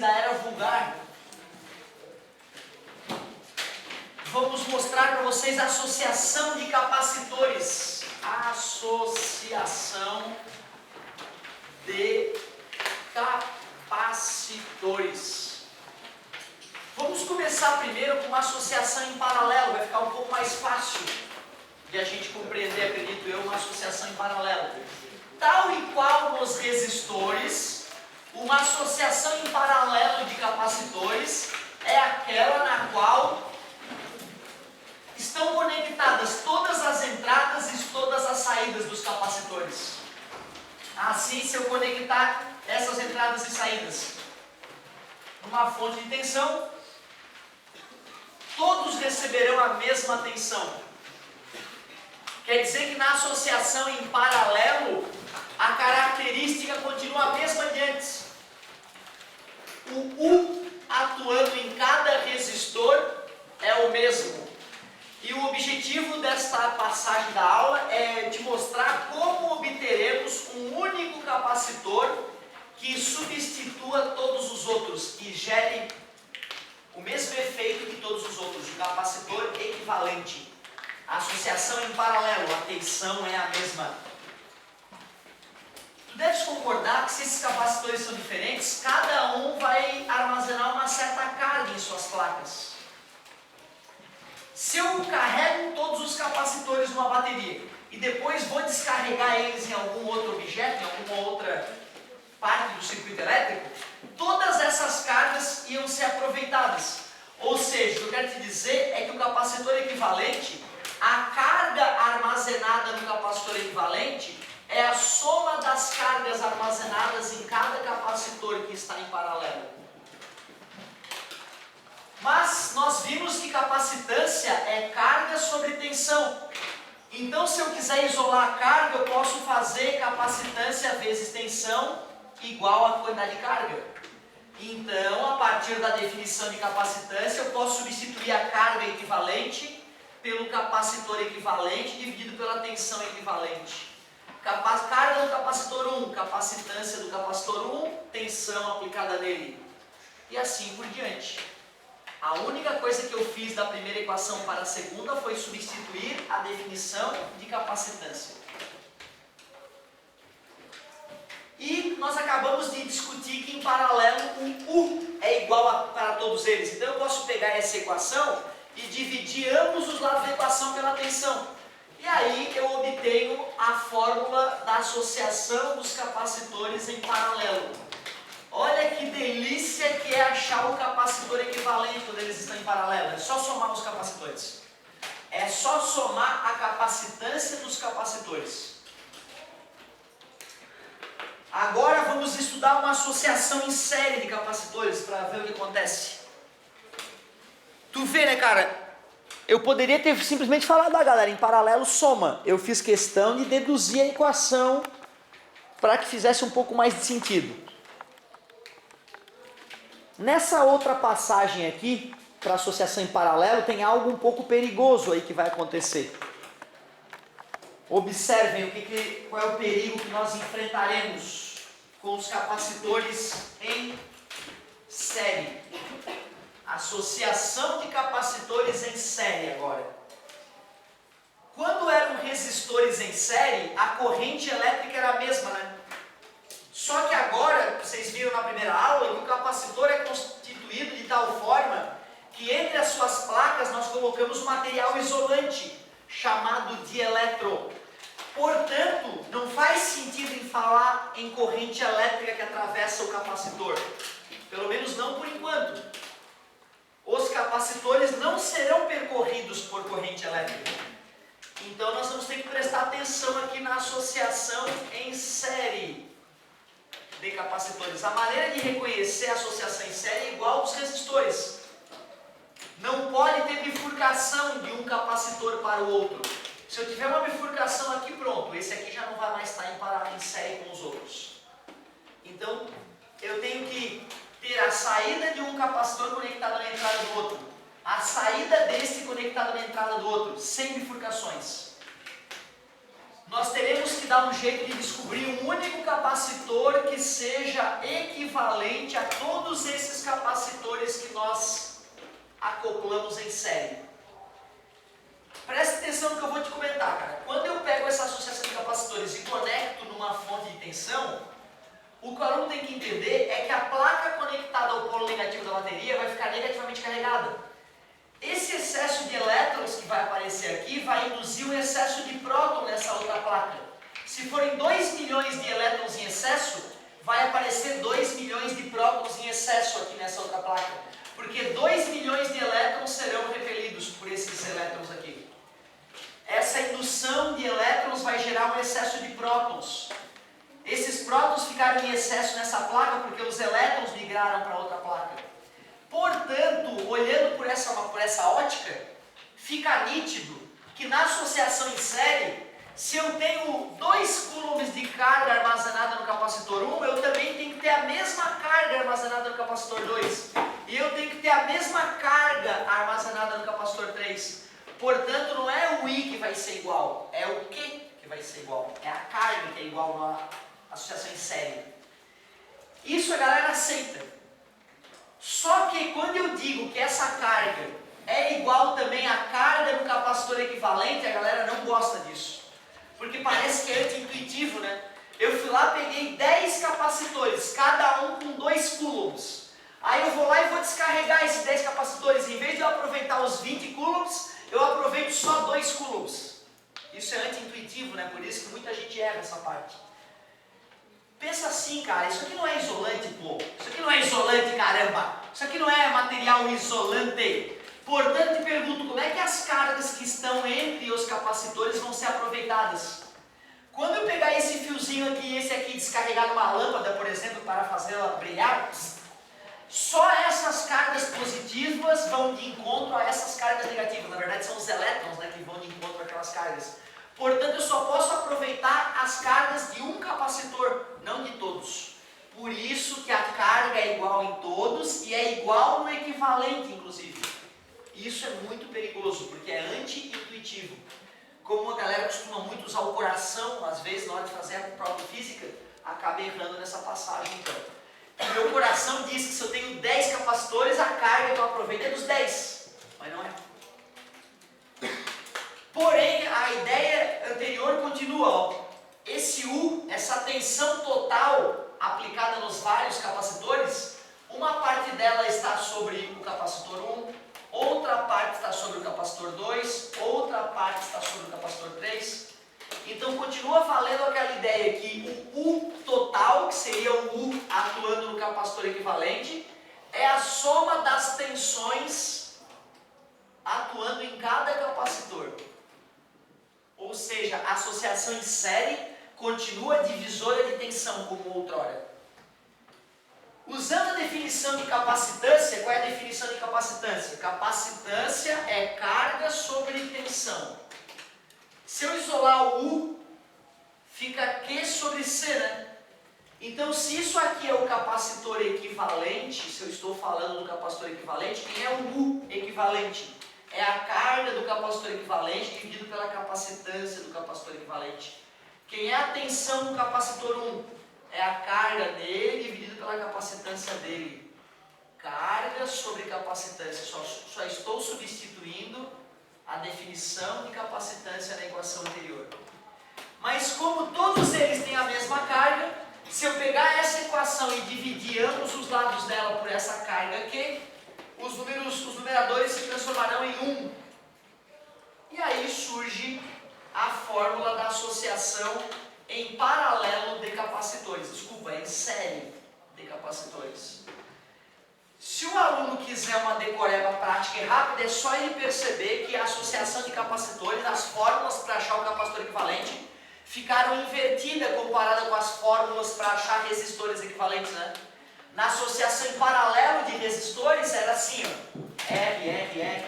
da era vulgar, vamos mostrar para vocês a associação de capacitores. Associação de capacitores. Vamos começar primeiro com uma associação em paralelo, vai ficar um pouco mais fácil de a gente compreender, acredito eu, uma associação em paralelo. Tal e qual nos resistores, uma associação em paralelo de capacitores é aquela na qual estão conectadas todas as entradas e todas as saídas dos capacitores. Assim, se eu conectar essas entradas e saídas numa fonte de tensão, todos receberão a mesma tensão. Quer dizer que na associação em paralelo, a característica continua a mesma de antes. O U atuando em cada resistor é o mesmo. E o objetivo desta passagem da aula é de mostrar como obteremos um único capacitor que substitua todos os outros e gere o mesmo efeito que todos os outros, o capacitor equivalente. A associação em paralelo, a tensão é a mesma. Tu deves concordar que se esses capacitores são diferentes, cada um vai armazenar uma certa carga em suas placas. Se eu carrego todos os capacitores numa bateria e depois vou descarregar eles em algum outro objeto, em alguma outra parte do circuito elétrico, todas essas cargas iam ser aproveitadas. Ou seja, o que eu quero te dizer é que o capacitor equivalente, a carga armazenada no capacitor equivalente é a soma das cargas armazenadas em cada capacitor que está em paralelo. Mas nós vimos que capacitância é carga sobre tensão. Então, se eu quiser isolar a carga, eu posso fazer capacitância vezes tensão igual a quantidade de carga. Então, a partir da definição de capacitância, eu posso substituir a carga equivalente pelo capacitor equivalente dividido pela tensão equivalente. Carga do capacitor 1, capacitância do capacitor 1, tensão aplicada nele. E assim por diante. A única coisa que eu fiz da primeira equação para a segunda foi substituir a definição de capacitância. E nós acabamos de discutir que em paralelo o U é igual para todos eles. Então eu posso pegar essa equação e dividir ambos os lados da equação pela tensão. E aí eu obtenho a fórmula da associação dos capacitores em paralelo. Olha que delícia que é achar o capacitor equivalente quando eles estão em paralelo. É só somar os capacitores. É só somar a capacitância dos capacitores. Agora vamos estudar uma associação em série de capacitores para ver o que acontece. Tu vê, né, cara? Eu poderia ter simplesmente falado, galera, em paralelo soma. Eu fiz questão de deduzir a equação para que fizesse um pouco mais de sentido. Nessa outra passagem aqui, para associação em paralelo, tem algo um pouco perigoso aí que vai acontecer. Observem qual é o perigo que nós enfrentaremos com os capacitores em série. Associação de capacitores em série agora. Quando eram resistores em série, a corrente elétrica era a mesma, né? Só que agora, vocês viram na primeira aula, que o capacitor é constituído de tal forma que entre as suas placas nós colocamos um material isolante, chamado dieletro. Portanto, não faz sentido em falar em corrente elétrica que atravessa o capacitor. Pelo menos não por enquanto. Os capacitores não serão percorridos por corrente elétrica. Então nós vamos ter que prestar atenção aqui na associação em série de capacitores. A maneira de reconhecer a associação em série é igual aos resistores. Não pode ter bifurcação de um capacitor para o outro. Se eu tiver uma bifurcação aqui, pronto, esse aqui já não vai mais estar em série com os outros. Então, eu tenho que ter a saída de um capacitor conectado na entrada do outro, a saída desse conectado na entrada do outro, sem bifurcações. nós teremos que dar um jeito de descobrir um único capacitor que seja equivalente a todos esses capacitores que nós acoplamos em série. Presta atenção no que eu vou te comentar, cara. Quando eu pego essa associação de capacitores e conecto numa fonte de tensão, o que o aluno tem que entender é que a placa conectada ao polo negativo da bateria vai ficar negativamente carregada. Esse excesso de elétrons que vai aparecer aqui vai induzir um excesso de próton nessa outra placa. Se forem 2 milhões de elétrons em excesso, vai aparecer 2 milhões de prótons em excesso aqui nessa outra placa. Porque 2 milhões de elétrons serão repelidos por esses elétrons aqui. Essa indução de elétrons vai gerar um excesso de prótons. Esses prótons ficaram em excesso nessa placa porque os elétrons migraram para outra placa. Portanto, olhando por essa ótica, fica nítido que na associação em série, se eu tenho 2 coulombs de carga armazenada no capacitor 1, eu também tenho que ter a mesma carga armazenada no capacitor 2. E eu tenho que ter a mesma carga armazenada no capacitor 3. Portanto, não é o I que vai ser igual, é o Q que vai ser igual. É a carga que é igual na associação em série. Isso a galera aceita. Só que quando eu digo que essa carga é igual também à carga do capacitor equivalente, a galera não gosta disso. Porque parece que é anti-intuitivo, né? Eu fui lá, peguei 10 capacitores, cada um com 2 coulombs. Aí eu vou lá e vou descarregar esses 10 capacitores. Em vez de eu aproveitar os 20 coulombs, eu aproveito só 2 coulombs. Isso é anti-intuitivo, né? Por isso que muita gente erra essa parte. Pensa assim, cara, isso aqui não é isolante, pô. Isso aqui não é isolante, caramba. Isso aqui não é material isolante. Portanto, te pergunto, como é que as cargas que estão entre os capacitores vão ser aproveitadas? Quando eu pegar esse fiozinho aqui e esse aqui e descarregar numa lâmpada, por exemplo, para fazê-la brilhar, só essas cargas positivas vão de encontro a essas cargas negativas. Na verdade, são os elétrons, né, que vão de encontro a aquelas cargas. Portanto, eu só posso aproveitar as cargas de um capacitor, não de todos. Por isso que a carga é igual em todos e é igual no equivalente, inclusive. Isso é muito perigoso, porque é anti-intuitivo. Como a galera costuma muito usar o coração, às vezes, na hora de fazer a prova de física, acaba errando nessa passagem, então. O meu coração diz que se eu tenho 10 capacitores, a carga que eu aproveito é dos 10. Mas não é. Porém, a ideia anterior continua. Ó. Esse U, essa tensão total aplicada nos vários capacitores, uma parte dela está sobre o capacitor 1, outra parte está sobre o capacitor 2, outra parte está sobre o capacitor 3. Então continua valendo aquela ideia que o U total, que seria o U atuando no capacitor equivalente, é a soma das tensões atuando em cada capacitor. Ou seja, a associação em série continua divisora de tensão como outrora. Usando a definição de capacitância, qual é a definição de capacitância? Capacitância é carga sobre tensão. Se eu isolar o U, fica Q sobre C, né? Então, se isso aqui é o capacitor equivalente, se eu estou falando do capacitor equivalente, quem é o U equivalente? É a carga do capacitor equivalente dividido pela capacitância do capacitor equivalente. Quem é a tensão do capacitor 1? É a carga dele dividido pela capacitância dele. Carga sobre capacitância. Só estou substituindo a definição de capacitância na equação anterior. Mas como todos eles têm a mesma carga, se eu pegar essa equação e dividir ambos os lados dela por essa carga aqui, os numeradores se transformarão em 1. E aí surge a fórmula da associação em paralelo de capacitores. Desculpa, em série de capacitores. Se o aluno quiser uma decoreba prática e rápida, é só ele perceber que a associação de capacitores, as fórmulas para achar o capacitor equivalente, ficaram invertidas comparada com as fórmulas para achar resistores equivalentes, né? Na associação em paralelo de resistores era assim, ó, R, R, R.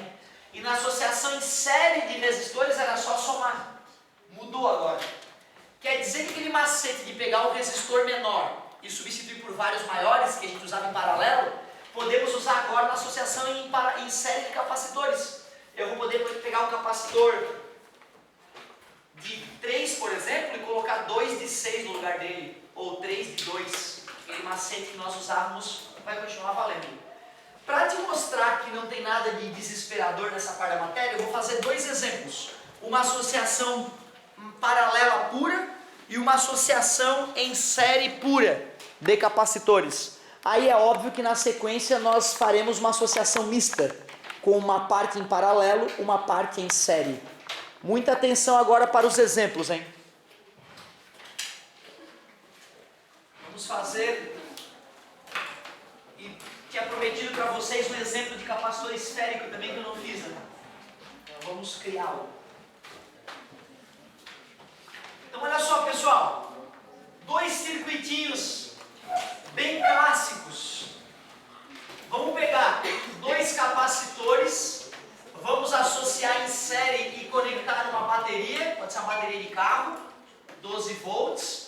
E na associação em série de resistores era só somar. Mudou agora. Quer dizer que aquele macete de pegar o resistor menor e substituir por vários maiores, que a gente usava em paralelo, podemos usar agora na associação em série de capacitores. Eu vou poder pegar o capacitor de 3, por exemplo, e colocar 2 de 6 no lugar dele, ou 3 de 2, aquele macete que nós usávamos vai continuar valendo. Para te mostrar que não tem nada de desesperador nessa parte da matéria, eu vou fazer 2 exemplos. Uma associação paralela pura e uma associação em série pura de capacitores. Aí é óbvio que na sequência nós faremos uma associação mista, com uma parte em paralelo, uma parte em série. Muita atenção agora para os exemplos, hein? Vamos fazer, e tinha prometido para vocês um exemplo de capacitor esférico também que eu não fiz, né? Então vamos criá-lo. Então olha só, pessoal, 2 circuitinhos bem clássicos. Vamos pegar 2 capacitores, vamos associar em série e conectar uma bateria, pode ser uma bateria de carro, 12 volts.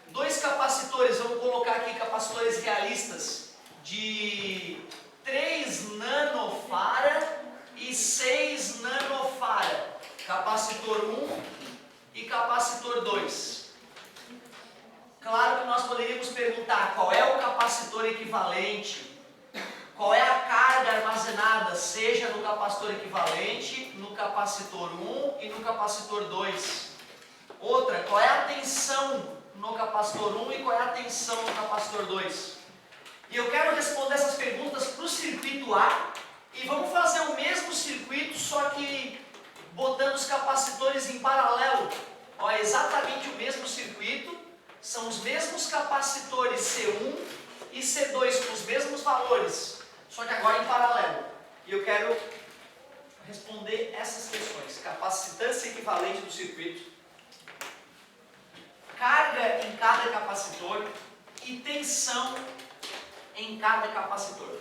2 capacitores, vamos colocar aqui capacitores realistas de 3 nanofarad e 6 nanofarad, capacitor 1 e capacitor 2. Claro que nós poderíamos perguntar qual é o capacitor equivalente, qual é a carga armazenada, seja no capacitor equivalente, no capacitor 1 e no capacitor 2. Outra, qual é a tensão no capacitor 1 e qual é a tensão no capacitor 2. E eu quero responder essas perguntas para o circuito A, e vamos fazer o mesmo circuito, só que botando os capacitores em paralelo. Ó, é exatamente o mesmo circuito, são os mesmos capacitores C1 e C2 com os mesmos valores, só que agora em paralelo. E eu quero responder essas questões: capacitância equivalente do circuito, carga em cada capacitor e tensão em cada capacitor.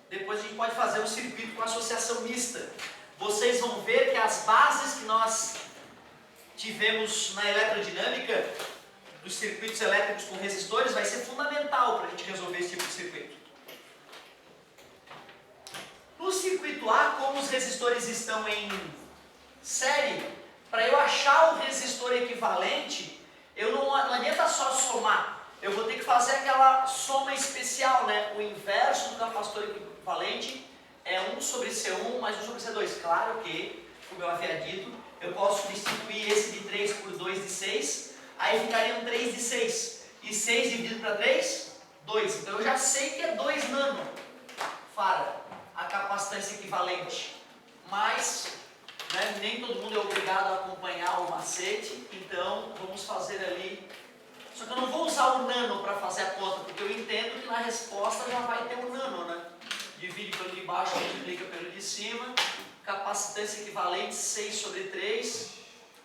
Depois a gente pode fazer um circuito com associação mista. Vocês vão ver que as bases que nós tivemos na eletrodinâmica dos circuitos elétricos com resistores vai ser fundamental para a gente resolver esse tipo de circuito. No circuito A, como os resistores estão em série, para eu achar o resistor equivalente, não adianta só somar. Eu vou ter que fazer aquela soma especial, né? O inverso do capacitor equivalente é 1 sobre C1 mais 1 sobre C2. Claro que, como eu havia dito, eu posso substituir esse de 3 por 2 de 6, aí ficaria um 3 de 6. E 6 dividido para 3, 2. Então eu já sei que é 2 nanofarad a capacitância equivalente. Mas nem todo mundo é obrigado a acompanhar o macete, então vamos fazer ali. Só que eu não vou usar o nano para fazer a conta, porque eu entendo que na resposta já vai ter o nano, né? Divide pelo de baixo, multiplica pelo de cima. Capacitância equivalente 6 sobre 3.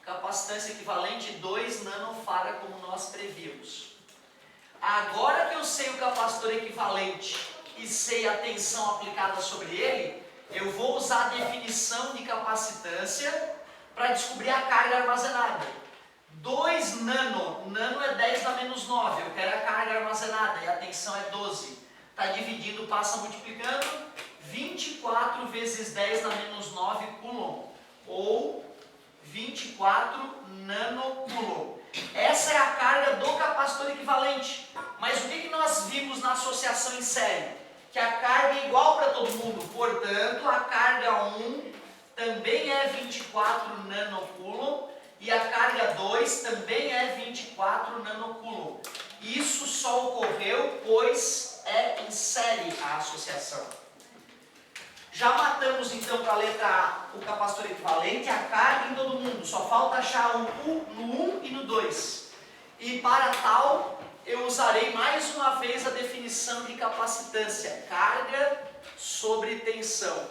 Capacitância equivalente 2 nanofarad, como nós prevíamos. Agora que eu sei o capacitor equivalente e sei a tensão aplicada sobre ele, eu vou usar a definição de capacitância para descobrir a carga armazenada. 2 nano é 10 na menos 9, eu quero a carga armazenada e a tensão é 12. Está dividindo, passa multiplicando, 24 vezes 10 na menos 9 coulomb, ou 24 nanocoulomb. Essa é a carga do capacitor equivalente. Mas o que nós vimos na associação em série? Que a carga é igual para todo mundo, portanto a carga 1 também é 24 nanocoulomb e a carga 2 também é 24 nanocoulomb. Isso só ocorreu pois é em série a associação. Já matamos então para a letra A o capacitor equivalente, a carga em todo mundo, só falta achar o U no 1 e no 2. E para tal, eu usarei mais uma vez a definição de capacitância, carga sobre tensão.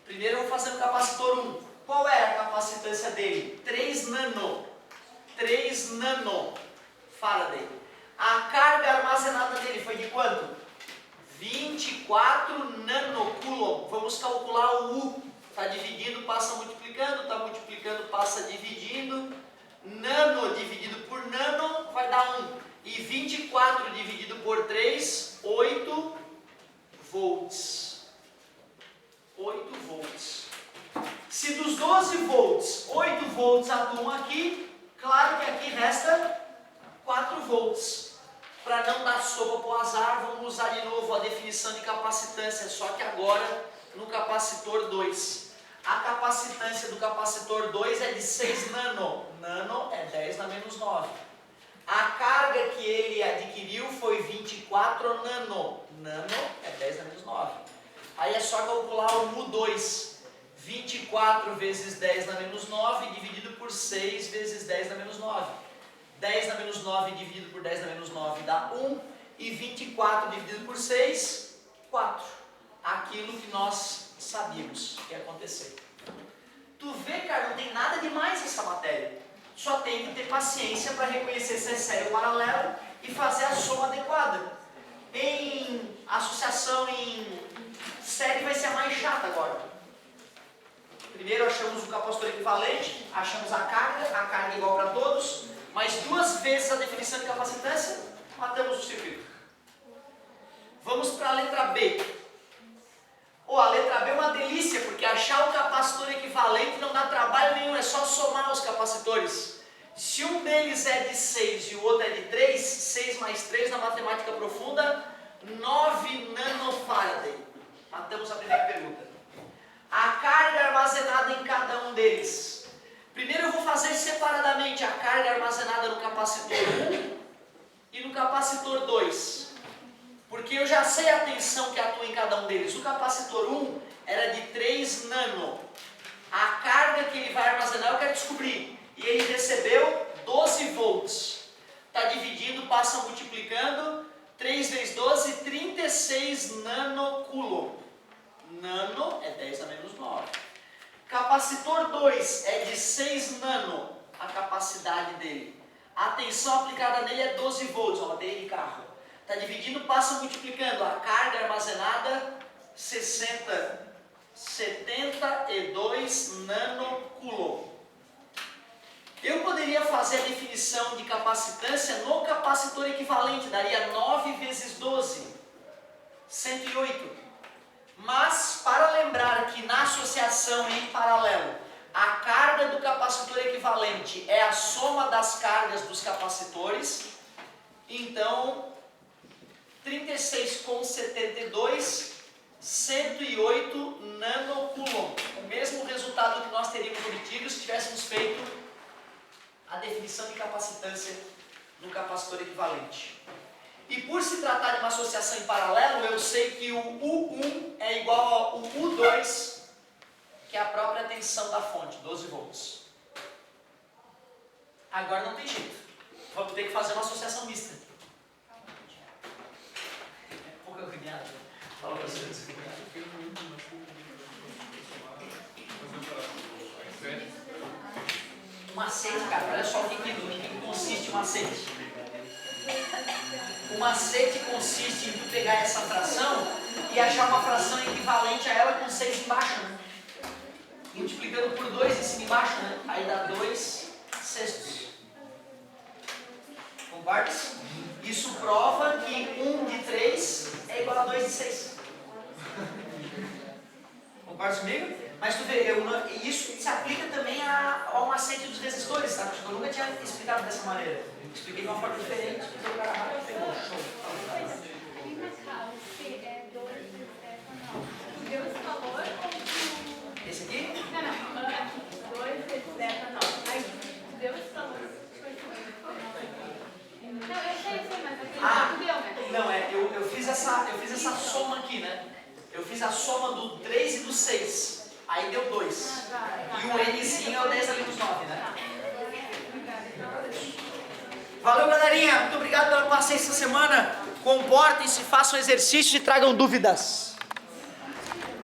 Primeiro eu vou fazer o capacitor 1. Qual é a capacitância dele? 3 nanofarad. A carga armazenada dele foi de quanto? 24 nanocoulomb. Vamos calcular o U. Está dividindo, passa multiplicando, está multiplicando, passa dividindo. Nano dividido por nano vai dar 1. E 24 dividido por 3, 8 volts. 8 volts. Se dos 12 volts sopa para o azar, vamos usar de novo a definição de capacitância, só que agora no capacitor 2. A capacitância do capacitor 2 é de 6 nano. Nano é 10 na menos 9. A carga que ele adquiriu foi 24 nano. Nano é 10 na menos 9. Aí é só calcular o mu2. 24 vezes 10 na menos 9 dividido por 6 vezes 10 na menos 9. 10 na menos 9 dividido por 10 na menos 9 dá 1. E 24 dividido por 6, 4. Aquilo que nós sabíamos que ia acontecer. Tu vê, cara, não tem nada demais essa matéria. Só tem que ter paciência para reconhecer se é série ou paralelo e fazer a soma adequada. Em associação em série vai ser a mais chata agora. Primeiro achamos o capacitor equivalente, achamos a carga é igual para todos, mas 2 vezes a definição de capacitância, matamos o circuito. Vamos para a letra B. A letra B é uma delícia, porque achar o capacitor equivalente não dá trabalho nenhum, é só somar os capacitores. Se um deles é de 6 e o outro é de 3, 6 mais 3 na matemática profunda, 9 nanofarad. Matamos a primeira pergunta. A carga armazenada em cada um deles. Primeiro eu vou fazer separadamente a carga armazenada no capacitor 1 e no capacitor 2. Porque eu já sei a tensão que atua em cada um deles. O capacitor 1 era de 3 nano. A carga que ele vai armazenar eu quero descobrir. E ele recebeu 12 volts. Está dividindo, passa multiplicando. 3 vezes 12, 36 nanocoulomb. Nano é 10 a menos 9. Capacitor 2 é de 6 nano a capacidade dele. A tensão aplicada nele é 12 volts, ó, bateria de carro. Está dividindo, passa multiplicando. A carga armazenada, 72 nanocoulomb. Eu poderia fazer a definição de capacitância no capacitor equivalente, daria 9 vezes 12, 108. Mas, para lembrar que na associação em paralelo, a carga do capacitor equivalente é a soma das cargas dos capacitores, então 36 com 72, 108 nanocoulomb. O mesmo resultado que nós teríamos obtido se tivéssemos feito a definição de capacitância no capacitor equivalente. E por se tratar de uma associação em paralelo, eu sei que o U1 é igual ao U2, que é a própria tensão da fonte, 12 volts. Agora não tem jeito. Vamos ter que fazer uma associação mista. Pouca agoniada. Fala para vocês. Um macete, cara. Olha só o que consiste o macete. O macete consiste em tu pegar essa fração e achar uma fração equivalente a ela com 6 embaixo, né? Multiplicando por 2 em cima e embaixo, né? Aí dá 2 sextos. Concordas? Isso prova que 1 de 3 é igual a 2 de 6. Concordas comigo? Mas tu vê, isso se aplica também ao macete dos resistores, tá? Eu nunca tinha explicado dessa maneira. Expliquei de uma forma diferente, porque o cara pegou, show. Esse aqui? Não. 2 vezes etanol. Aí, deu esse valor. Não, eu sei, mas aquele deu, né? Não, eu fiz essa soma aqui, né? Eu fiz a soma do 3 e do 6. Aí deu 2. E o Nzinho é o 10 a menos 9, né? Valeu, galerinha. Muito obrigado pela paciência essa semana. Comportem-se, façam exercícios e tragam dúvidas.